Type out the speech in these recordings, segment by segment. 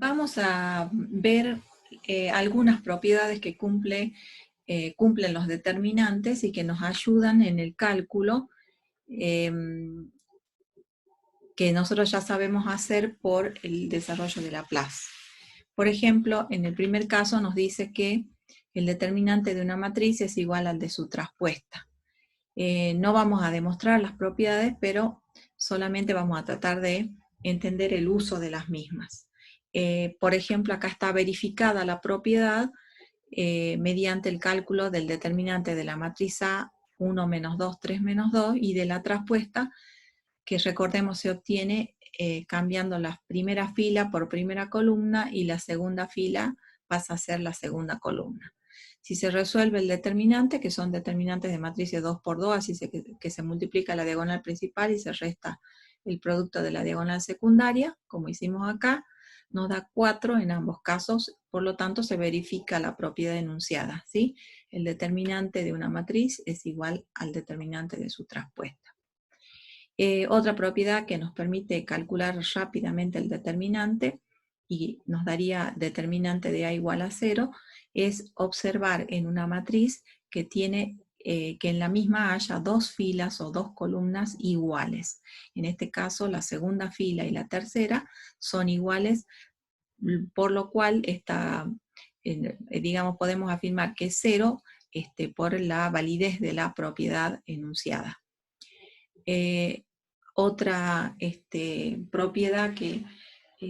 Vamos a ver algunas propiedades que cumplen los determinantes y que nos ayudan en el cálculo que nosotros ya sabemos hacer por el desarrollo de Laplace. Por ejemplo, en el primer caso nos dice que el determinante de una matriz es igual al de su traspuesta. No vamos a demostrar las propiedades, pero solamente vamos a tratar de entender el uso de las mismas. Por ejemplo, acá está verificada la propiedad mediante el cálculo del determinante de la matriz A, 1 menos 2, 3 menos 2, y de la traspuesta, que recordemos se obtiene cambiando la primera fila por primera columna y la segunda fila pasa a ser la segunda columna. Si se resuelve el determinante, que son determinantes de matrices 2 por 2, así que se multiplica la diagonal principal y se resta el producto de la diagonal secundaria, como hicimos acá, nos da 4 en ambos casos, por lo tanto se verifica la propiedad enunciada, ¿sí? El determinante de una matriz es igual al determinante de su traspuesta. Otra propiedad que nos permite calcular rápidamente el determinante y nos daría determinante de A igual a 0 es observar en una matriz que tiene que en la misma haya dos filas o dos columnas iguales. En este caso, la segunda fila y la tercera son iguales, por lo cual digamos, podemos afirmar que es 0 por la validez de la propiedad enunciada. Otra propiedad que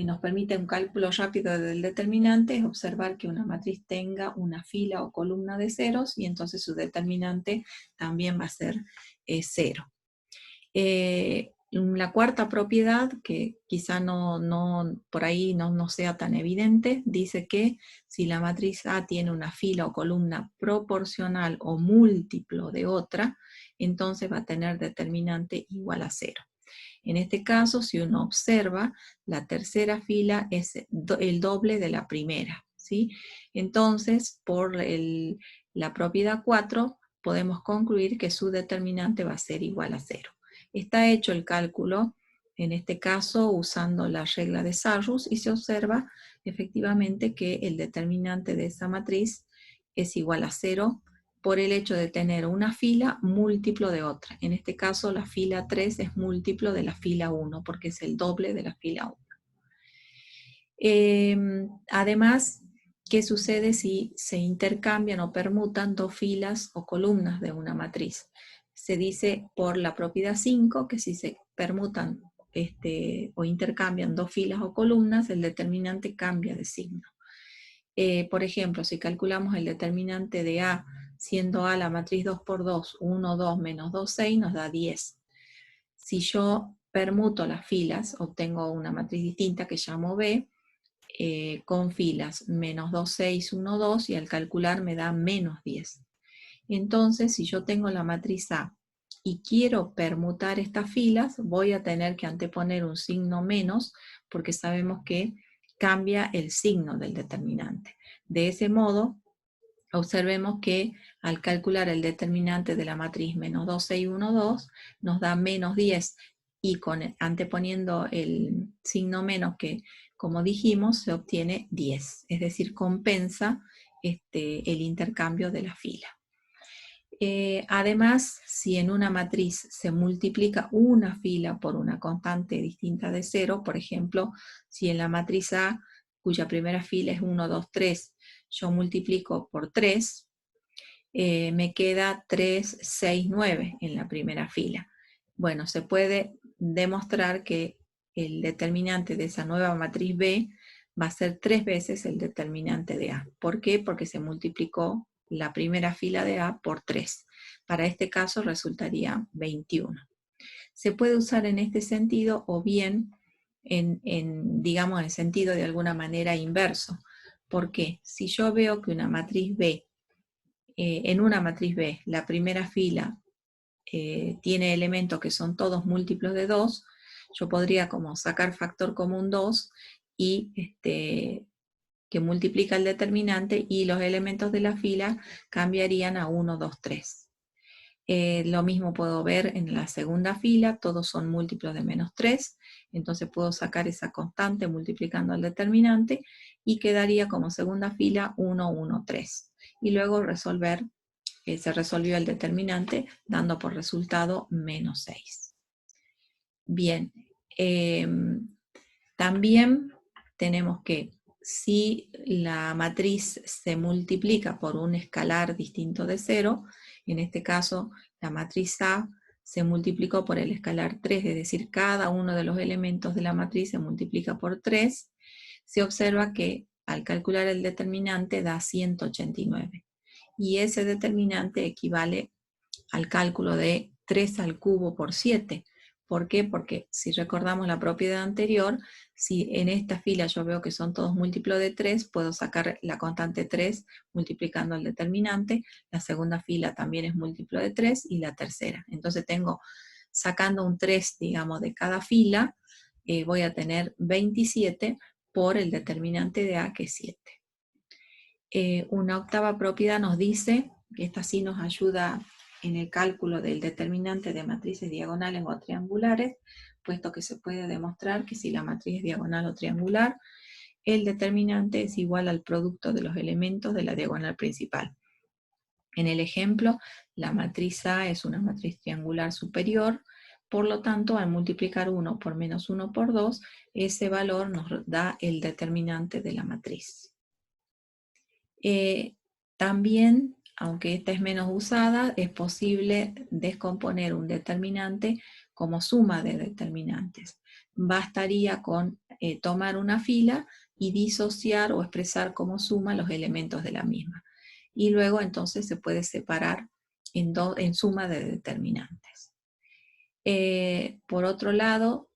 nos permite un cálculo rápido del determinante es observar que una matriz tenga una fila o columna de ceros y entonces su determinante también va a ser 0. La cuarta propiedad, que quizá por ahí no sea tan evidente, dice que si la matriz A tiene una fila o columna proporcional o múltiplo de otra, entonces va a tener determinante igual a 0. En este caso, si uno observa, la tercera fila es el doble de la primera, ¿sí? Entonces, por la propiedad 4, podemos concluir que su determinante va a ser igual a 0. Está hecho el cálculo, en este caso, usando la regla de Sarrus, y se observa efectivamente que el determinante de esa matriz es igual a 0 por el hecho de tener una fila múltiplo de otra. En este caso, la fila 3 es múltiplo de la fila 1, porque es el doble de la fila 1. Además, ¿qué sucede si se intercambian o permutan dos filas o columnas de una matriz? Se dice por la propiedad 5 que si se permutan o intercambian dos filas o columnas, el determinante cambia de signo. Por ejemplo, si calculamos el determinante de A, siendo A la matriz 2 por 2, 1, 2, menos 2, 6, nos da 10. Si yo permuto las filas, obtengo una matriz distinta que llamo B, con filas menos 2, 6, 1, 2, y al calcular me da menos 10. Entonces, si yo tengo la matriz A y quiero permutar estas filas, voy a tener que anteponer un signo menos, porque sabemos que cambia el signo del determinante. De ese modo, observemos que al calcular el determinante de la matriz menos 2, 6, 1, 2, nos da menos 10, y anteponiendo el signo menos, que como dijimos, se obtiene 10, es decir, compensa el intercambio de la fila. Además, si en una matriz se multiplica una fila por una constante distinta de 0, por ejemplo, si en la matriz A, cuya primera fila es 1, 2, 3, yo multiplico por 3, me queda 3, 6, 9 en la primera fila. Bueno, se puede demostrar que el determinante de esa nueva matriz B va a ser 3 veces el determinante de A. ¿Por qué? Porque se multiplicó la primera fila de A por 3. Para este caso resultaría 21. Se puede usar en este sentido o bien digamos, en el sentido de alguna manera inverso. Porque si yo veo que una matriz B, en una matriz B, la primera fila tiene elementos que son todos múltiplos de 2, yo podría como sacar factor común 2 y que multiplica el determinante, y los elementos de la fila cambiarían a 1, 2, 3. Lo mismo puedo ver en la segunda fila, todos son múltiplos de menos 3, entonces puedo sacar esa constante multiplicando al determinante y quedaría como segunda fila 1, 1, 3. Y luego resolver, se resolvió el determinante dando por resultado menos 6. Bien, también tenemos que si la matriz se multiplica por un escalar distinto de 0, en este caso la matriz A se multiplicó por el escalar 3, es decir, cada uno de los elementos de la matriz se multiplica por 3, se observa que al calcular el determinante da 189. Y ese determinante equivale al cálculo de 3 al cubo por 7. ¿Por qué? Porque si recordamos la propiedad anterior, si en esta fila yo veo que son todos múltiplos de 3, puedo sacar la constante 3 multiplicando el determinante. La segunda fila también es múltiplo de 3 y la tercera. Entonces tengo, sacando un 3, digamos, de cada fila, voy a tener 27 por el determinante de A, que es 7. Una octava propiedad nos dice, que esta sí nos ayuda en el cálculo del determinante de matrices diagonales o triangulares, puesto que se puede demostrar que si la matriz es diagonal o triangular, el determinante es igual al producto de los elementos de la diagonal principal. En el ejemplo, la matriz A es una matriz triangular superior, por lo tanto, al multiplicar 1 por menos 1 por 2, ese valor nos da el determinante de la matriz. También, aunque esta es menos usada, es posible descomponer un determinante como suma de determinantes. Bastaría con tomar una fila y disociar o expresar como suma los elementos de la misma. Y luego entonces se puede separar en suma de determinantes. Por otro lado,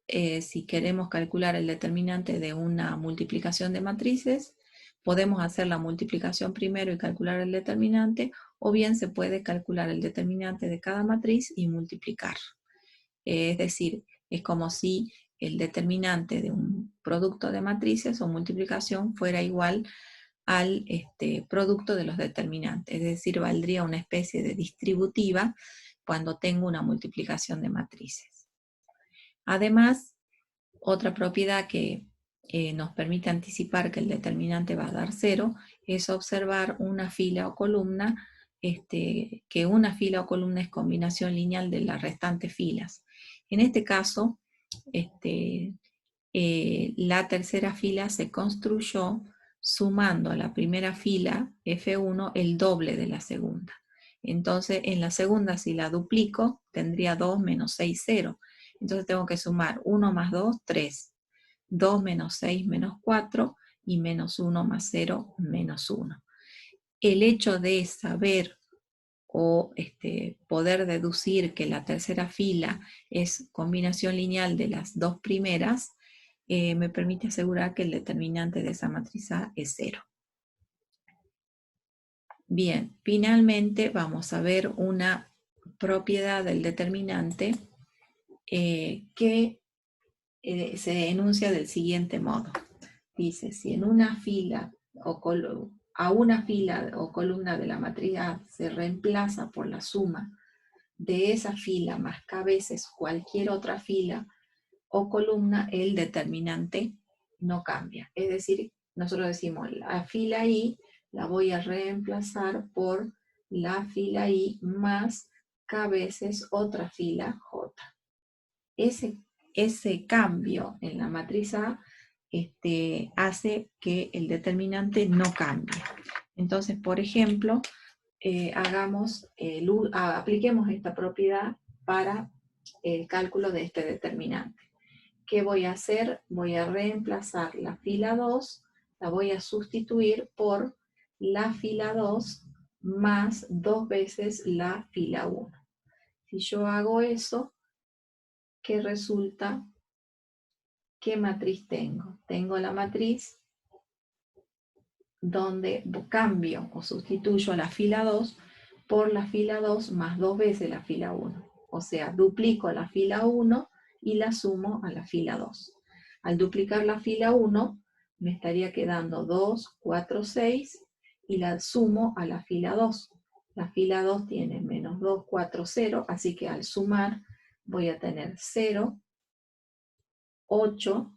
si queremos calcular el determinante de una multiplicación de matrices, podemos hacer la multiplicación primero y calcular el determinante, o bien se puede calcular el determinante de cada matriz y multiplicar. Es decir, es como si el determinante de un producto de matrices o multiplicación fuera igual al producto de los determinantes, es decir, valdría una especie de distributiva cuando tengo una multiplicación de matrices. Además, otra propiedad que nos permite anticipar que el determinante va a dar 0 es observar una fila o columna, que una fila o columna es combinación lineal de las restantes filas. En este caso, la tercera fila se construyó sumando a la primera fila F1 el doble de la segunda. Entonces, en la segunda, si la duplico, tendría 2 menos 6, 0. Entonces tengo que sumar 1 más 2, 3. 2 menos 6, menos 4. Y menos 1 más 0, menos 1. El hecho de saber o poder deducir que la tercera fila es combinación lineal de las dos primeras, me permite asegurar que el determinante de esa matriz A es 0. Bien, finalmente vamos a ver una propiedad del determinante que se enuncia del siguiente modo. Dice, si en una fila a una fila o columna de la matriz A se reemplaza por la suma de esa fila más k veces cualquier otra fila o columna, el determinante no cambia. Es decir, nosotros decimos, la fila I la voy a reemplazar por la fila I más k veces otra fila J. Ese cambio en la matriz A hace que el determinante no cambie. Entonces, por ejemplo, apliquemos esta propiedad para el cálculo de este determinante. ¿Qué voy a hacer? Voy a reemplazar la fila 2, la voy a sustituir por la fila 2 más 2 veces la fila 1. Si yo hago eso, ¿qué resulta? ¿Qué matriz tengo? Tengo la matriz donde cambio o sustituyo la fila 2 por la fila 2 más 2 veces la fila 1. O sea, duplico la fila 1 y la sumo a la fila 2. Al duplicar la fila 1, me estaría quedando 2, 4, 6 y la sumo a la fila 2. La fila 2 tiene menos 2, 4, 0, así que al sumar voy a tener 0, 8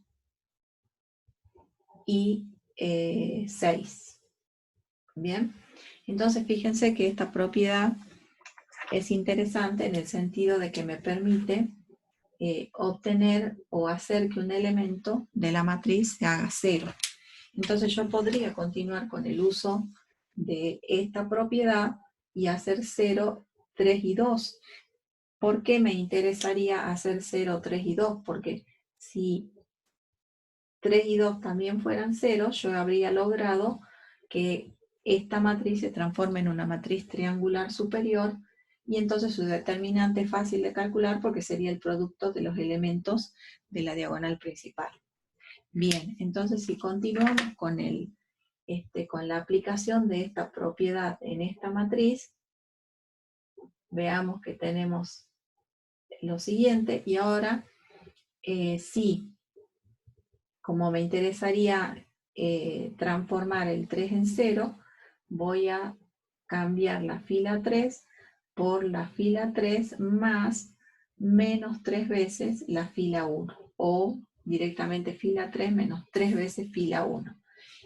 y 6. Bien, entonces fíjense que esta propiedad es interesante en el sentido de que me permite obtener o hacer que un elemento de la matriz se haga 0. Entonces yo podría continuar con el uso de esta propiedad y hacer 0, 3 y 2. ¿Por qué me interesaría hacer 0, 3 y 2? Porque si 3 y 2 también fueran 0, yo habría logrado que esta matriz se transforme en una matriz triangular superior y entonces su determinante es fácil de calcular porque sería el producto de los elementos de la diagonal principal. Bien, entonces si continuamos con, con la aplicación de esta propiedad en esta matriz, veamos que tenemos lo siguiente, y ahora sí, como me interesaría transformar el 3 en 0, voy a cambiar la fila 3 por la fila 3 más menos 3 veces la fila 1, o directamente fila 3 menos 3 veces fila 1.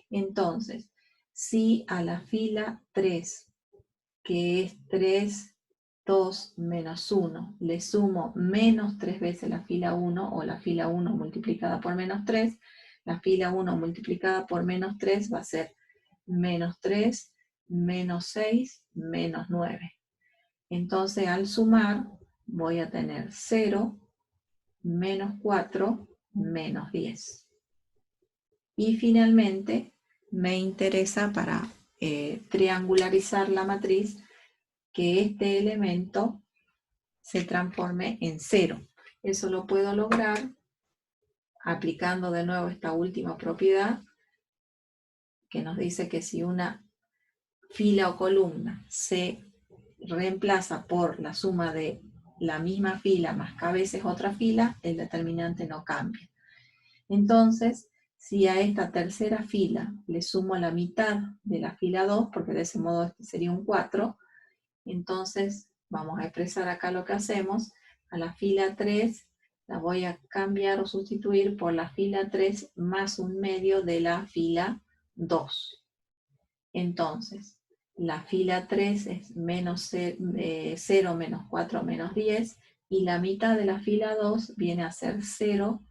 Entonces, si a la fila 3, que es 3, 2 menos 1, le sumo menos 3 veces la fila 1, o la fila 1 multiplicada por menos 3, la fila 1 multiplicada por menos 3 va a ser menos 3, menos 6, menos 9. Entonces al sumar voy a tener 0, menos 4, menos 10. Y finalmente me interesa para triangularizar la matriz que este elemento se transforme en 0. Eso lo puedo lograr aplicando de nuevo esta última propiedad que nos dice que si una fila o columna se reemplaza por la suma de la misma fila más k veces otra fila, el determinante no cambia. Entonces, si a esta tercera fila le sumo la mitad de la fila 2, porque de ese modo este sería un 4, entonces vamos a expresar acá lo que hacemos. A la fila 3 la voy a cambiar o sustituir por la fila 3 más un medio de la fila 2. Entonces, la fila 3 es menos 0, menos 4, menos 10, y la mitad de la fila 2 viene a ser 0,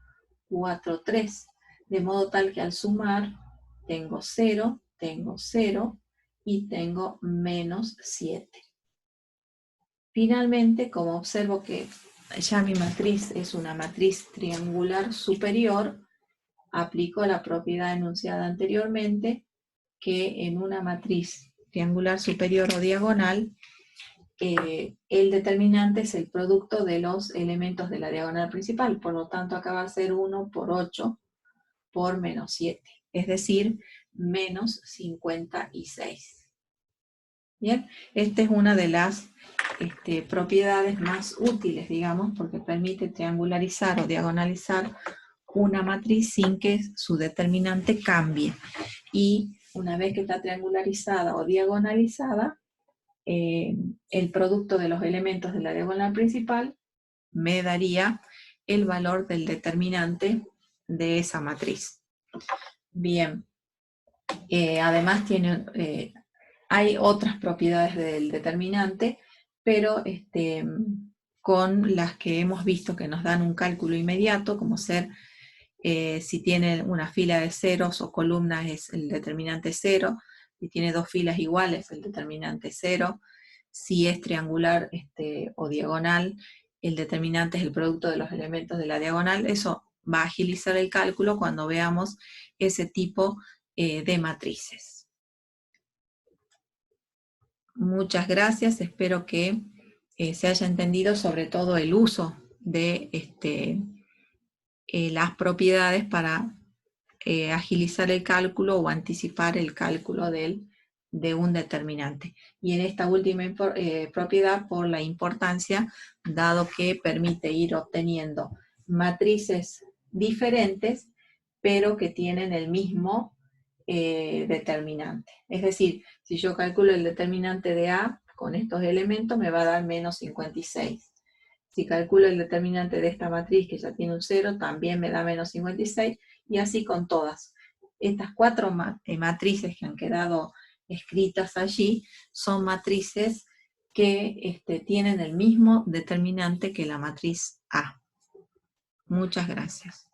4, 3. De modo tal que al sumar tengo 0 y tengo menos 7. Finalmente, como observo que ya mi matriz es una matriz triangular superior, aplico la propiedad enunciada anteriormente, que en una matriz triangular superior o diagonal, el determinante es el producto de los elementos de la diagonal principal. Por lo tanto, acá va a ser 1 por 8 por menos 7, es decir, menos 56. Bien, esta es una de las propiedades más útiles, digamos, porque permite triangularizar o diagonalizar una matriz sin que su determinante cambie. Y una vez que está triangularizada o diagonalizada, el producto de los elementos de la diagonal principal me daría el valor del determinante de esa matriz. Bien, además hay otras propiedades del determinante, pero con las que hemos visto que nos dan un cálculo inmediato, como ser si tiene una fila de ceros o columnas es el determinante 0, si tiene dos filas iguales el determinante 0, si es triangular o diagonal, el determinante es el producto de los elementos de la diagonal. Eso va a agilizar el cálculo cuando veamos ese tipo de matrices. Muchas gracias, espero que se haya entendido sobre todo el uso de las propiedades para agilizar el cálculo o anticipar el cálculo de un determinante. Y en esta última propiedad, por la importancia, dado que permite ir obteniendo matrices diferentes, pero que tienen el mismo determinante. Es decir, si yo calculo el determinante de A, con estos elementos me va a dar menos 56. Si calculo el determinante de esta matriz, que ya tiene un 0, también me da menos 56, y así con todas. Estas 4 matrices que han quedado escritas allí son matrices que tienen el mismo determinante que la matriz A. Muchas gracias.